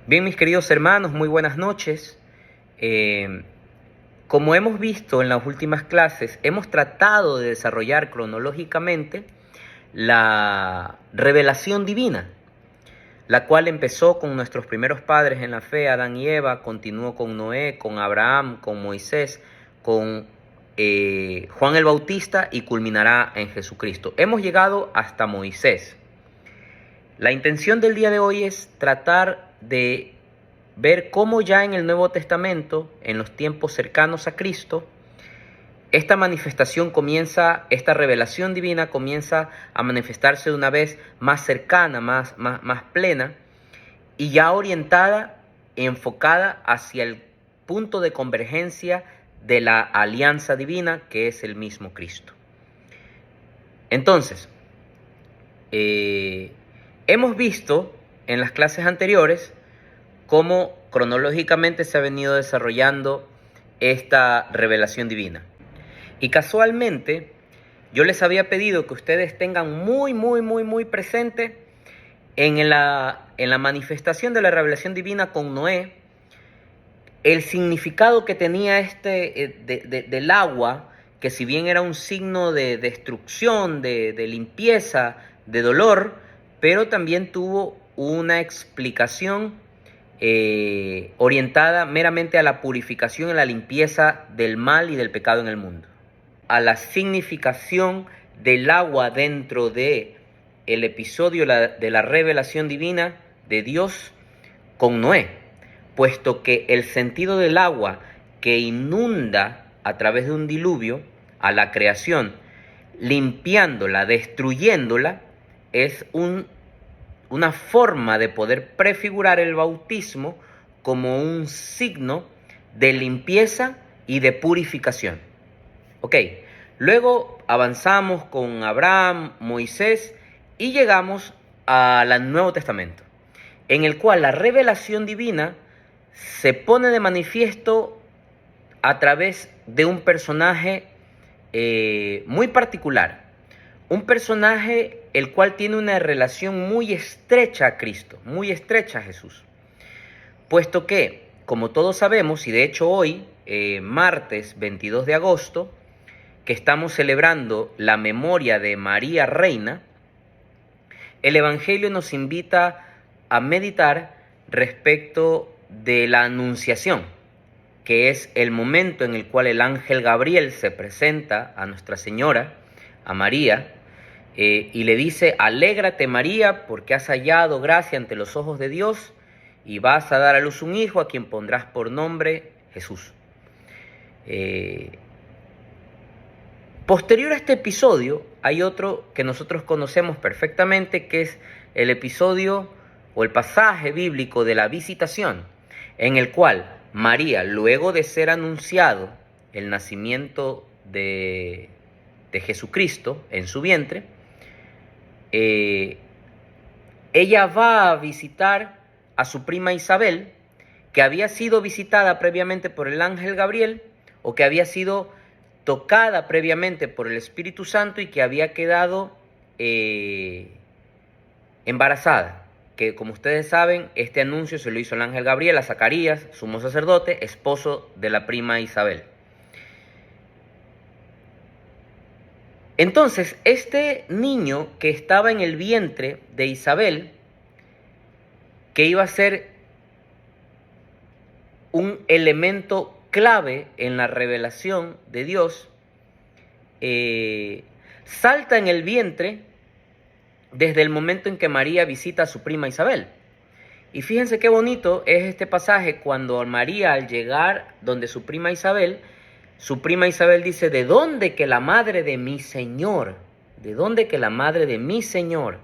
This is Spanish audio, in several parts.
Bien, mis queridos hermanos, muy buenas noches. Como hemos visto en las últimas clases, hemos tratado de desarrollar cronológicamente la revelación divina, la cual empezó con nuestros primeros padres en la fe, Adán y Eva, continuó con Noé, con Abraham, con Moisés, con Juan el Bautista y culminará en Jesucristo. Hemos llegado hasta Moisés. La intención del día de hoy es tratar de ver cómo ya en el Nuevo Testamento, en los tiempos cercanos a Cristo, esta manifestación comienza, esta revelación divina comienza a manifestarse de una vez más cercana, más plena y ya orientada, enfocada hacia el punto de convergencia de la alianza divina que es el mismo Cristo. Entonces, hemos visto en las clases anteriores cómo cronológicamente se ha venido desarrollando esta revelación divina. Y casualmente, yo les había pedido que ustedes tengan muy presente en la manifestación de la revelación divina con Noé, el significado que tenía del agua, que si bien era un signo de destrucción, de limpieza, de dolor, pero también tuvo una explicación orientada meramente a la purificación y a la limpieza del mal y del pecado en el mundo, a la significación del agua dentro de el episodio de la revelación divina de Dios con Noé, puesto que el sentido del agua que inunda a través de un diluvio a la creación, limpiándola, destruyéndola, es una forma de poder prefigurar el bautismo como un signo de limpieza y de purificación. Ok, luego avanzamos con Abraham, Moisés y llegamos al Nuevo Testamento, en el cual la revelación divina se pone de manifiesto a través de un personaje muy particular. Un personaje el cual tiene una relación muy estrecha a Cristo, muy estrecha a Jesús. Puesto que, como todos sabemos, y de hecho hoy, martes 22 de agosto, que estamos celebrando la memoria de María Reina, el Evangelio nos invita a meditar respecto de la Anunciación, que es el momento en el cual el ángel Gabriel se presenta a Nuestra Señora, a María, y le dice: alégrate María, porque has hallado gracia ante los ojos de Dios, y vas a dar a luz un hijo a quien pondrás por nombre Jesús. Posterior a este episodio, hay otro que nosotros conocemos perfectamente, que es el episodio o el pasaje bíblico de la visitación, en el cual María, luego de ser anunciado el nacimiento de Jesucristo en su vientre, ella va a visitar a su prima Isabel, que había sido visitada previamente por el ángel Gabriel, o que había sido tocada previamente por el Espíritu Santo y que había quedado embarazada. Que, como ustedes saben, este anuncio se lo hizo el ángel Gabriel a Zacarías, sumo sacerdote, esposo de la prima Isabel. Entonces, este niño que estaba en el vientre de Isabel, que iba a ser un elemento clave en la revelación de Dios, salta en el vientre desde el momento en que María visita a su prima Isabel. Y fíjense qué bonito es este pasaje cuando María, al llegar donde su prima Isabel dice: ¿de dónde que la madre de mi Señor? ¿De dónde que la madre de mi Señor?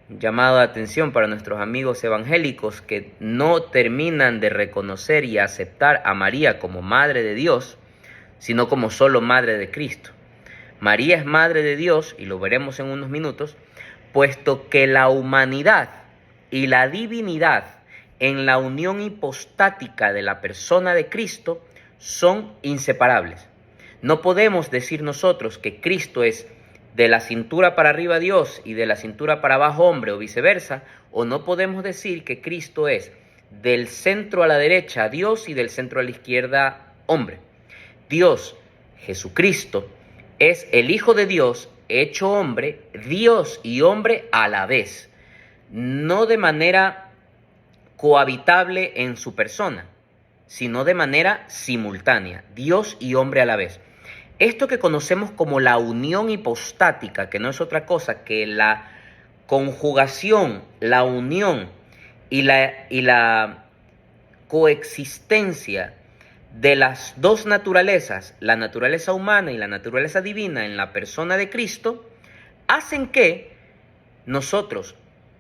Llamado de atención para nuestros amigos evangélicos que no terminan de reconocer y aceptar a María como madre de Dios, sino como solo madre de Cristo. María es madre de Dios, y lo veremos en unos minutos, puesto que la humanidad y la divinidad en la unión hipostática de la persona de Cristo son inseparables. No podemos decir nosotros que Cristo es de la cintura para arriba Dios y de la cintura para abajo hombre, o viceversa, o no podemos decir que Cristo es del centro a la derecha Dios y del centro a la izquierda hombre. Dios, Jesucristo, es el Hijo de Dios hecho hombre, Dios y hombre a la vez, no de manera cohabitable en su persona, sino de manera simultánea, Dios y hombre a la vez. Esto que conocemos como la unión hipostática, que no es otra cosa que la conjugación, la unión y la coexistencia de las dos naturalezas, la naturaleza humana y la naturaleza divina en la persona de Cristo, hacen que nosotros,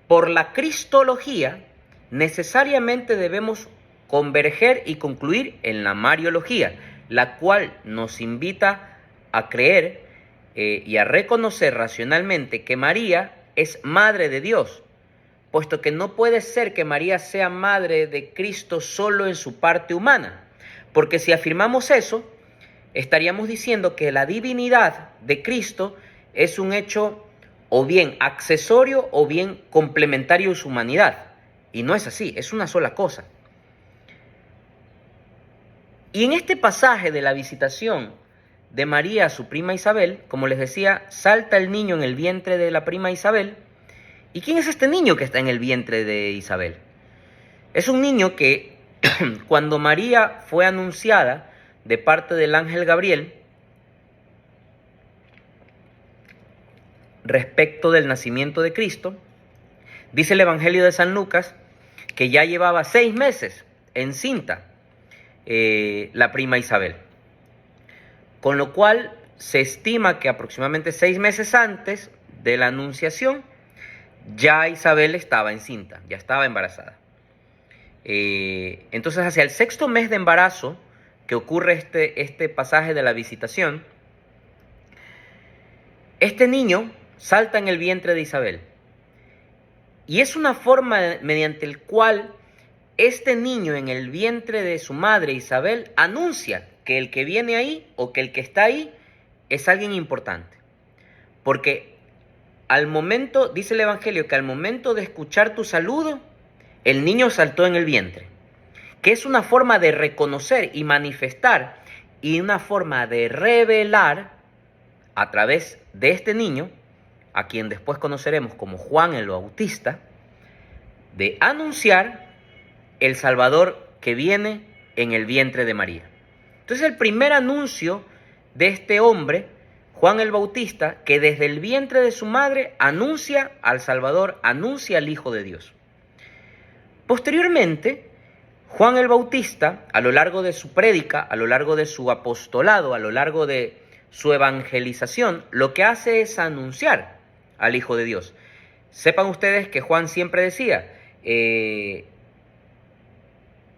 por la cristología, necesariamente debemos converger y concluir en la mariología, la cual nos invita a creer y a reconocer racionalmente que María es madre de Dios, puesto que no puede ser que María sea madre de Cristo solo en su parte humana, porque si afirmamos eso, estaríamos diciendo que la divinidad de Cristo es un hecho o bien accesorio o bien complementario a su humanidad, y no es así, es una sola cosa. Y en este pasaje de la visitación de María a su prima Isabel, como les decía, salta el niño en el vientre de la prima Isabel. ¿Y quién es este niño que está en el vientre de Isabel? Es un niño que cuando María fue anunciada de parte del ángel Gabriel respecto del nacimiento de Cristo, dice el Evangelio de San Lucas que ya llevaba 6 meses encinta la prima Isabel. Con lo cual se estima que aproximadamente 6 meses antes de la anunciación ya Isabel estaba encinta, ya estaba embarazada. Entonces hacia el 6.º mes de embarazo que ocurre este pasaje de la visitación, este niño salta en el vientre de Isabel. Y es una forma mediante el cual este niño en el vientre de su madre Isabel anuncia que el que viene ahí o que el que está ahí es alguien importante. Porque al momento, dice el Evangelio, que al momento de escuchar tu saludo, el niño saltó en el vientre. Que es una forma de reconocer y manifestar y una forma de revelar a través de este niño, a quien después conoceremos como Juan el Bautista, de anunciar el Salvador que viene en el vientre de María. Entonces el primer anuncio de este hombre, Juan el Bautista, que desde el vientre de su madre anuncia al Salvador, anuncia al Hijo de Dios. Posteriormente, Juan el Bautista, a lo largo de su prédica, a lo largo de su apostolado, a lo largo de su evangelización, lo que hace es anunciar al Hijo de Dios. Sepan ustedes que Juan siempre decía,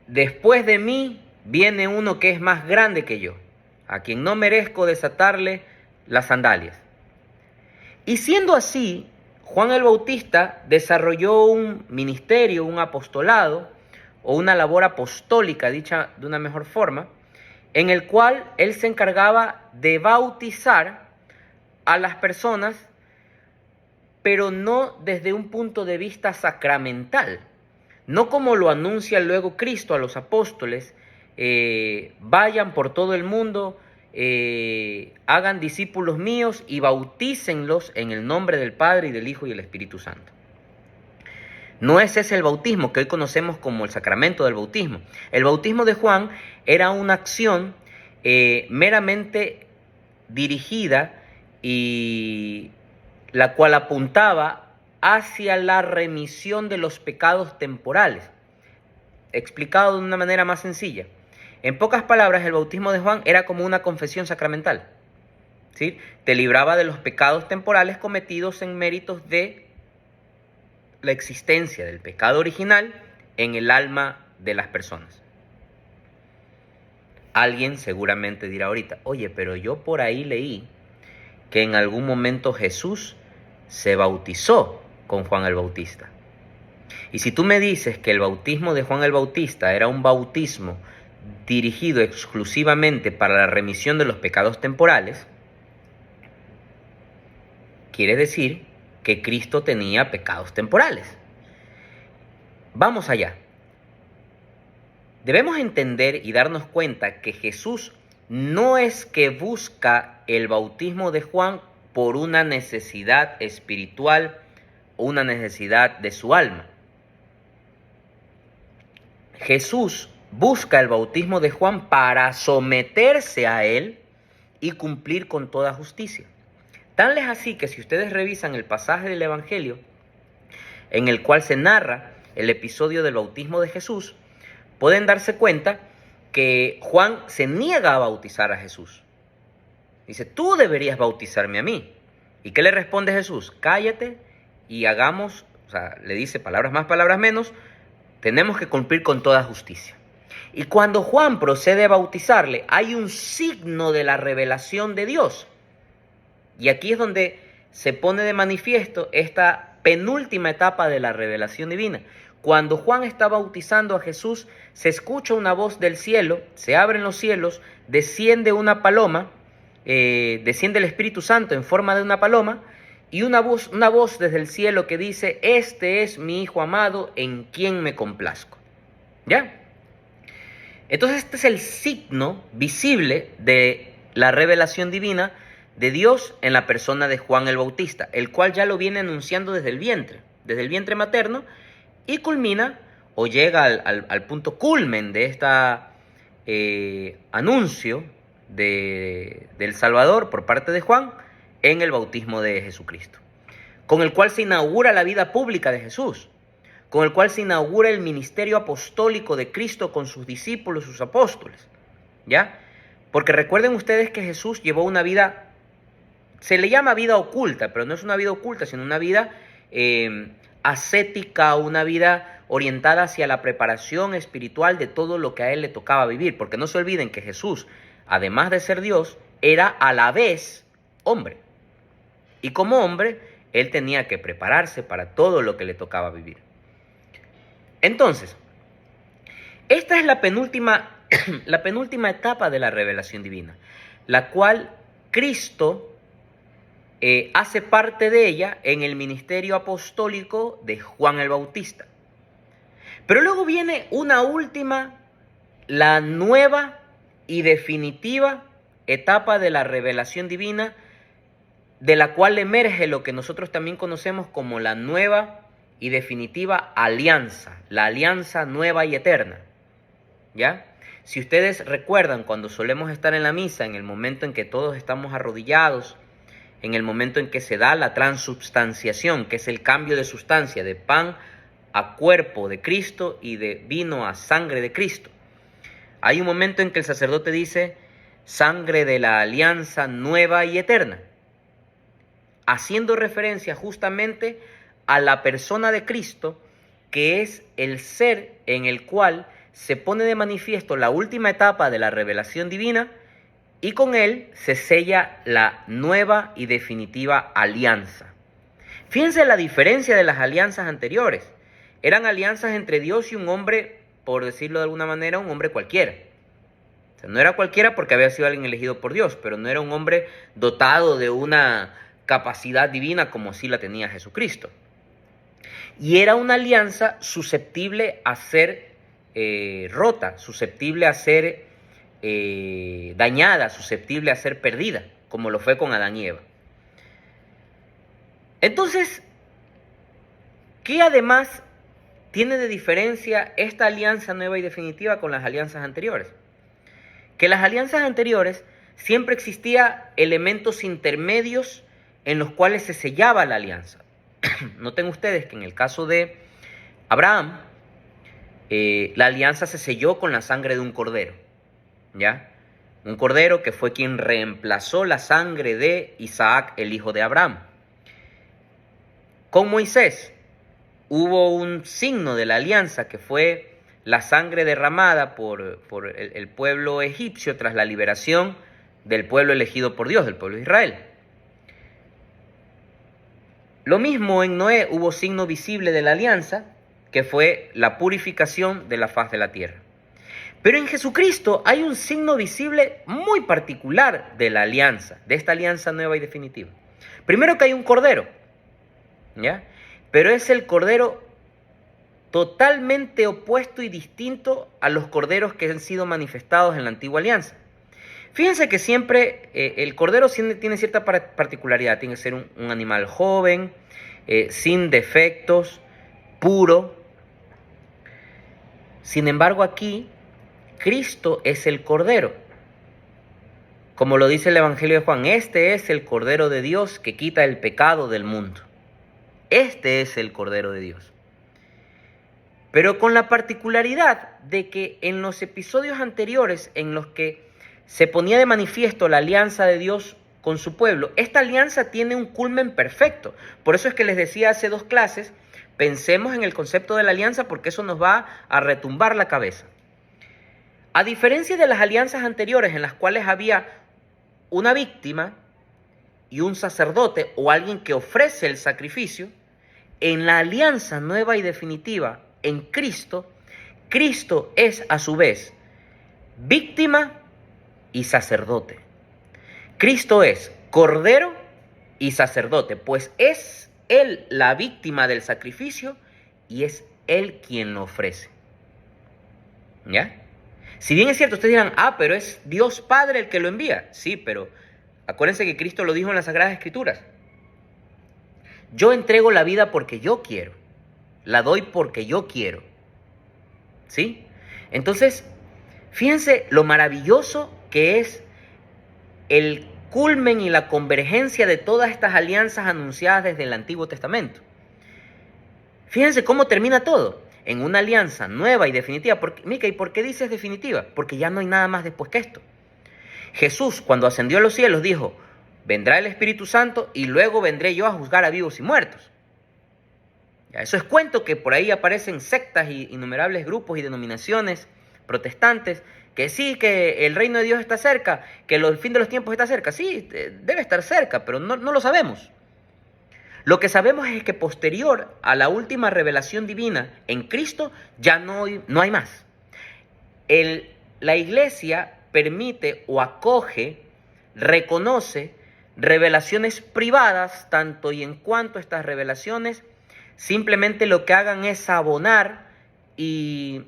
después de mí viene uno que es más grande que yo, a quien no merezco desatarle las sandalias. Y siendo así, Juan el Bautista desarrolló un ministerio, un apostolado o una labor apostólica, dicha de una mejor forma, en el cual él se encargaba de bautizar a las personas, pero no desde un punto de vista sacramental, no como lo anuncia luego Cristo a los apóstoles, vayan por todo el mundo, hagan discípulos míos y bautícenlos en el nombre del Padre y del Hijo y del Espíritu Santo. No es ese el bautismo que hoy conocemos como el sacramento del bautismo. El bautismo de Juan era una acción meramente dirigida y la cual apuntaba hacia la remisión de los pecados temporales. Explicado de una manera más sencilla. En pocas palabras, el bautismo de Juan era como una confesión sacramental, ¿sí? Te libraba de los pecados temporales cometidos en méritos de la existencia del pecado original en el alma de las personas. Alguien seguramente dirá ahorita, oye, pero yo por ahí leí que en algún momento Jesús se bautizó con Juan el Bautista. Y si tú me dices que el bautismo de Juan el Bautista era un bautismo dirigido exclusivamente para la remisión de los pecados temporales, quiere decir que Cristo tenía pecados temporales. Vamos allá. Debemos entender y darnos cuenta que Jesús no es que busca el bautismo de Juan por una necesidad espiritual o una necesidad de su alma. Jesús busca el bautismo de Juan para someterse a él y cumplir con toda justicia. Tal es así que si ustedes revisan el pasaje del Evangelio en el cual se narra el episodio del bautismo de Jesús, pueden darse cuenta que Juan se niega a bautizar a Jesús. Dice, tú deberías bautizarme a mí. ¿Y qué le responde Jesús? Cállate y hagamos, o sea, le dice palabras más, palabras menos, tenemos que cumplir con toda justicia. Y cuando Juan procede a bautizarle, hay un signo de la revelación de Dios. Y aquí es donde se pone de manifiesto esta penúltima etapa de la revelación divina. Cuando Juan está bautizando a Jesús, se escucha una voz del cielo, se abren los cielos, desciende una paloma, desciende el Espíritu Santo en forma de una paloma, y una voz desde el cielo que dice, este es mi Hijo amado en quien me complazco. ¿Ya? Entonces este es el signo visible de la revelación divina de Dios en la persona de Juan el Bautista, el cual ya lo viene anunciando desde el vientre materno, y culmina o llega al punto culmen de este anuncio del Salvador por parte de Juan en el bautismo de Jesucristo, con el cual se inaugura la vida pública de Jesús, con el cual se inaugura el ministerio apostólico de Cristo con sus discípulos, sus apóstoles, ¿ya? Porque recuerden ustedes que Jesús llevó una vida, se le llama vida oculta, pero no es una vida oculta, sino una vida ascética, una vida orientada hacia la preparación espiritual de todo lo que a él le tocaba vivir. Porque no se olviden que Jesús, además de ser Dios, era a la vez hombre. Y como hombre, él tenía que prepararse para todo lo que le tocaba vivir. Entonces, esta es la penúltima etapa de la revelación divina, la cual Cristo hace parte de ella en el ministerio apostólico de Juan el Bautista. Pero luego viene una última, la nueva y definitiva etapa de la revelación divina, de la cual emerge lo que nosotros también conocemos como la nueva y definitiva alianza, la alianza nueva y eterna. ¿Ya? Si ustedes recuerdan, cuando solemos estar en la misa, en el momento en que todos estamos arrodillados, en el momento en que se da la transubstanciación, que es el cambio de sustancia, de pan a cuerpo de Cristo y de vino a sangre de Cristo. Hay un momento en que el sacerdote dice, sangre de la alianza nueva y eterna, haciendo referencia justamente a la persona de Cristo, que es el ser en el cual se pone de manifiesto la última etapa de la revelación divina, y con él se sella la nueva y definitiva alianza. Fíjense la diferencia de las alianzas anteriores. Eran alianzas entre Dios y un hombre, por decirlo de alguna manera, un hombre cualquiera. O sea, no era cualquiera porque había sido alguien elegido por Dios, pero no era un hombre dotado de una capacidad divina como sí la tenía Jesucristo. Y era una alianza susceptible a ser rota, susceptible a ser dañada, susceptible a ser perdida, como lo fue con Adán y Eva. Entonces, ¿qué además tiene de diferencia esta alianza nueva y definitiva con las alianzas anteriores? Que las alianzas anteriores siempre existía elementos intermedios en los cuales se sellaba la alianza. Noten ustedes que en el caso de Abraham, la alianza se selló con la sangre de un cordero, ¿ya? Un cordero que fue quien reemplazó la sangre de Isaac, el hijo de Abraham. Con Moisés hubo un signo de la alianza que fue la sangre derramada por el pueblo egipcio tras la liberación del pueblo elegido por Dios, del pueblo de Israel. Lo mismo en Noé hubo signo visible de la alianza, que fue la purificación de la faz de la tierra. Pero en Jesucristo hay un signo visible muy particular de la alianza, de esta alianza nueva y definitiva. Primero que hay un cordero, ¿ya? Pero es el cordero totalmente opuesto y distinto a los corderos que han sido manifestados en la antigua alianza. Fíjense que siempre el cordero tiene cierta particularidad. Tiene que ser un animal joven, sin defectos, puro. Sin embargo, aquí Cristo es el cordero. Como lo dice el Evangelio de Juan, este es el Cordero de Dios que quita el pecado del mundo. Este es el Cordero de Dios. Pero con la particularidad de que en los episodios anteriores en los que se ponía de manifiesto la alianza de Dios con su pueblo, esta alianza tiene un culmen perfecto. Por eso es que les decía hace 2 clases, pensemos en el concepto de la alianza porque eso nos va a retumbar la cabeza. A diferencia de las alianzas anteriores en las cuales había una víctima y un sacerdote o alguien que ofrece el sacrificio, en la alianza nueva y definitiva en Cristo, Cristo es a su vez víctima y sacerdote. Cristo es cordero y sacerdote, pues es Él la víctima del sacrificio y es Él quien lo ofrece. ¿Ya? Si bien es cierto, ustedes dirán, pero es Dios Padre el que lo envía. Sí, pero acuérdense que Cristo lo dijo en las Sagradas Escrituras. Yo entrego la vida porque yo quiero. La doy porque yo quiero. ¿Sí? Entonces, fíjense lo maravilloso que es el culmen y la convergencia de todas estas alianzas anunciadas desde el Antiguo Testamento. Fíjense cómo termina todo. En una alianza nueva y definitiva. Mica, ¿y por qué dices definitiva? Porque ya no hay nada más después que esto. Jesús, cuando ascendió a los cielos, dijo, vendrá el Espíritu Santo y luego vendré yo a juzgar a vivos y muertos. Ya, eso es cuento que por ahí aparecen sectas y innumerables grupos y denominaciones protestantes que sí, que el reino de Dios está cerca, que el fin de los tiempos está cerca. Sí, debe estar cerca, pero no lo sabemos. Lo que sabemos es que posterior a la última revelación divina en Cristo ya no hay más. La iglesia permite o acoge, reconoce revelaciones privadas, tanto y en cuanto estas revelaciones simplemente lo que hagan es abonar y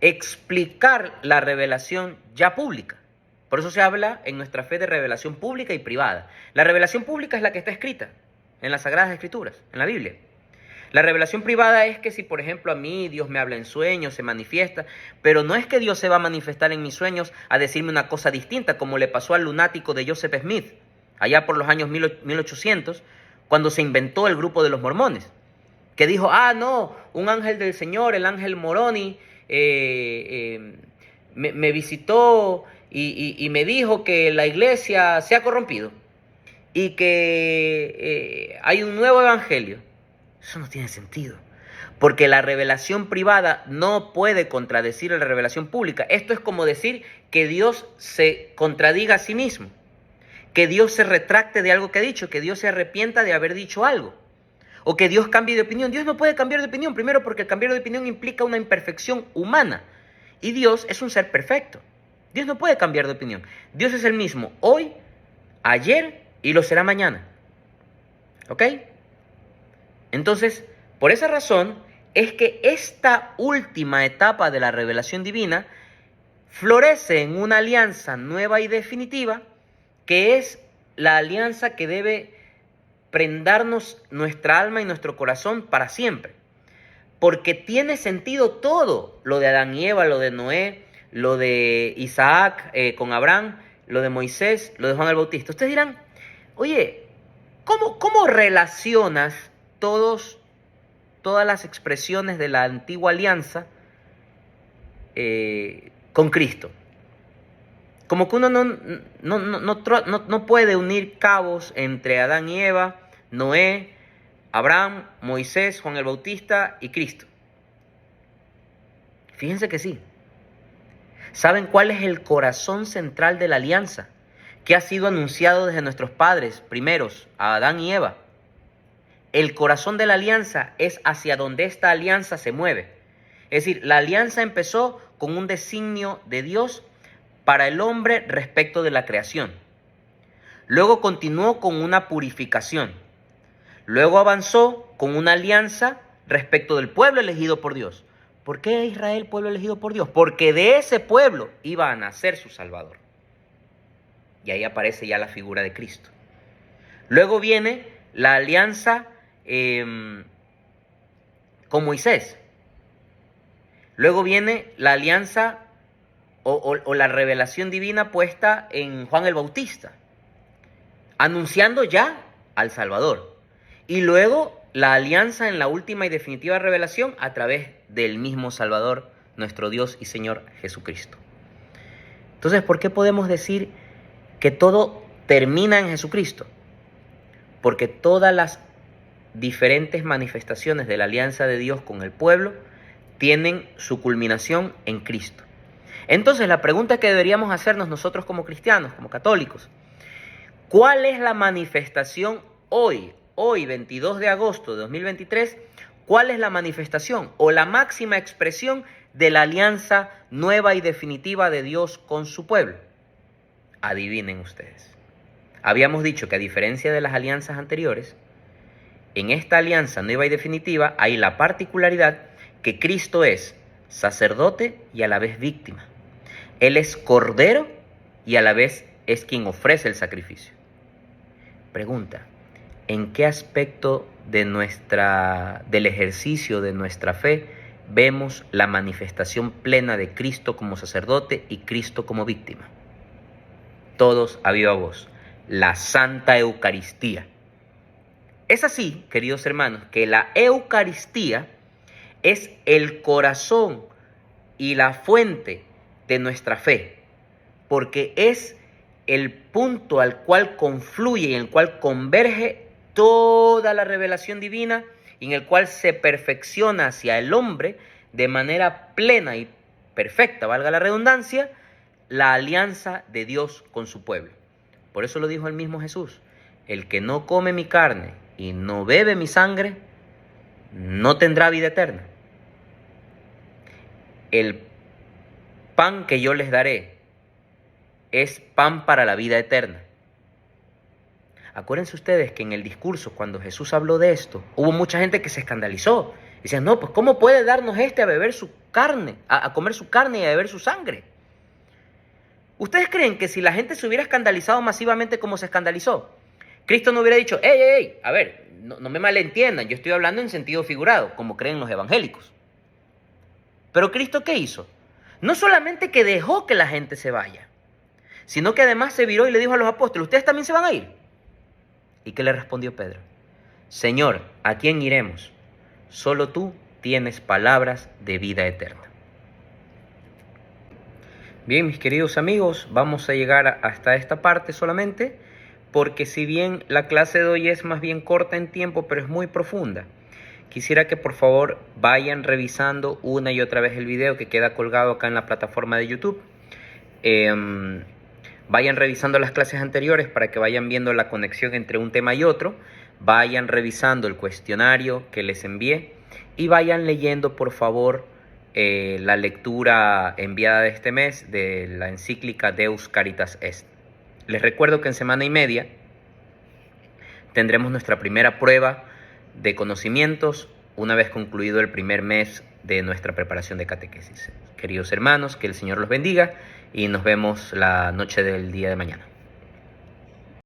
explicar la revelación ya pública. Por eso se habla en nuestra fe de revelación pública y privada. La revelación pública es la que está escrita en las Sagradas Escrituras, en la Biblia. La revelación privada es que si, por ejemplo, a mí Dios me habla en sueños, se manifiesta, pero no es que Dios se va a manifestar en mis sueños a decirme una cosa distinta, como le pasó al lunático de Joseph Smith, allá por los años 1800, cuando se inventó el grupo de los mormones, que dijo, no, un ángel del Señor, el ángel Moroni, me visitó y me dijo que la iglesia se ha corrompido y que hay un nuevo evangelio. Eso no tiene sentido, porque la revelación privada no puede contradecir a la revelación pública. Esto es como decir que Dios se contradiga a sí mismo, que Dios se retracte de algo que ha dicho, que Dios se arrepienta de haber dicho algo, o que Dios cambie de opinión. Dios no puede cambiar de opinión, primero porque el cambiar de opinión implica una imperfección humana, y Dios es un ser perfecto. Dios no puede cambiar de opinión. Dios es el mismo hoy, ayer y lo será mañana. ¿Ok? Entonces, por esa razón es que esta última etapa de la revelación divina florece en una alianza nueva y definitiva, que es la alianza que debe prendarnos nuestra alma y nuestro corazón para siempre. Porque tiene sentido todo, lo de Adán y Eva, lo de Noé, lo de Isaac con Abraham, lo de Moisés, lo de Juan el Bautista. Ustedes dirán, oye, ¿cómo relacionas todas las expresiones de la antigua alianza con Cristo? Como que uno no puede unir cabos entre Adán y Eva, Noé, Abraham, Moisés, Juan el Bautista y Cristo. Fíjense que sí. ¿Saben cuál es el corazón central de la alianza que ha sido anunciado desde nuestros padres primeros, a Adán y Eva? El corazón de la alianza es hacia donde esta alianza se mueve. Es decir, la alianza empezó con un designio de Dios para el hombre respecto de la creación. Luego continuó con una purificación. Luego avanzó con una alianza respecto del pueblo elegido por Dios. ¿Por qué Israel, pueblo elegido por Dios? Porque de ese pueblo iba a nacer su Salvador. Y ahí aparece ya la figura de Cristo. Luego viene la alianza con Moisés. Luego viene la alianza o la revelación divina puesta en Juan el Bautista, anunciando ya al Salvador. Y luego la alianza en la última y definitiva revelación a través del mismo Salvador, nuestro Dios y Señor Jesucristo. Entonces, ¿por qué podemos decir que todo termina en Jesucristo? Porque todas las diferentes manifestaciones de la alianza de Dios con el pueblo tienen su culminación en Cristo. Entonces, la pregunta que deberíamos hacernos nosotros como cristianos, como católicos: ¿cuál es la manifestación hoy, 22 de agosto de 2023? ¿Cuál es la manifestación o la máxima expresión de la alianza nueva y definitiva de Dios con su pueblo? Adivinen ustedes. Habíamos dicho que a diferencia de las alianzas anteriores, en esta alianza nueva y definitiva hay la particularidad que Cristo es sacerdote y a la vez víctima. Él es cordero y a la vez es quien ofrece el sacrificio. Pregunta: ¿en qué aspecto del ejercicio de nuestra fe vemos la manifestación plena de Cristo como sacerdote y Cristo como víctima? Todos a viva voz: la Santa Eucaristía. Es así, queridos hermanos, que la Eucaristía es el corazón y la fuente de nuestra fe, porque es el punto al cual confluye y en el cual converge toda la revelación divina y en el cual se perfecciona hacia el hombre de manera plena y perfecta, valga la redundancia, la alianza de Dios con su pueblo. Por eso lo dijo el mismo Jesús: el que no come mi carne y no bebe mi sangre, no tendrá vida eterna. El pan que yo les daré es pan para la vida eterna. Acuérdense ustedes que en el discurso, cuando Jesús habló de esto, hubo mucha gente que se escandalizó. Decían: no, pues ¿cómo puede darnos a beber su carne, a comer su carne y a beber su sangre? ¿Ustedes creen que si la gente se hubiera escandalizado masivamente como se escandalizó, Cristo no hubiera dicho: ey, a ver, no me malentiendan, yo estoy hablando en sentido figurado, como creen los evangélicos? Pero Cristo, ¿qué hizo? No solamente que dejó que la gente se vaya, sino que además se viró y le dijo a los apóstoles: ¿ustedes también se van a ir? ¿Y qué le respondió Pedro? Señor, ¿a quién iremos? Solo tú tienes palabras de vida eterna. Bien, mis queridos amigos, vamos a llegar hasta esta parte solamente, porque si bien la clase de hoy es más bien corta en tiempo, pero es muy profunda, quisiera que por favor vayan revisando una y otra vez el video que queda colgado acá en la plataforma de YouTube. Vayan revisando las clases anteriores para que vayan viendo la conexión entre un tema y otro. Vayan revisando el cuestionario que les envié y vayan leyendo por favor la lectura enviada de este mes de la encíclica Deus Caritas Est. Les recuerdo que en semana y media tendremos nuestra primera prueba de conocimientos una vez concluido el primer mes de nuestra preparación de catequesis. Queridos hermanos, que el Señor los bendiga y nos vemos la noche del día de mañana.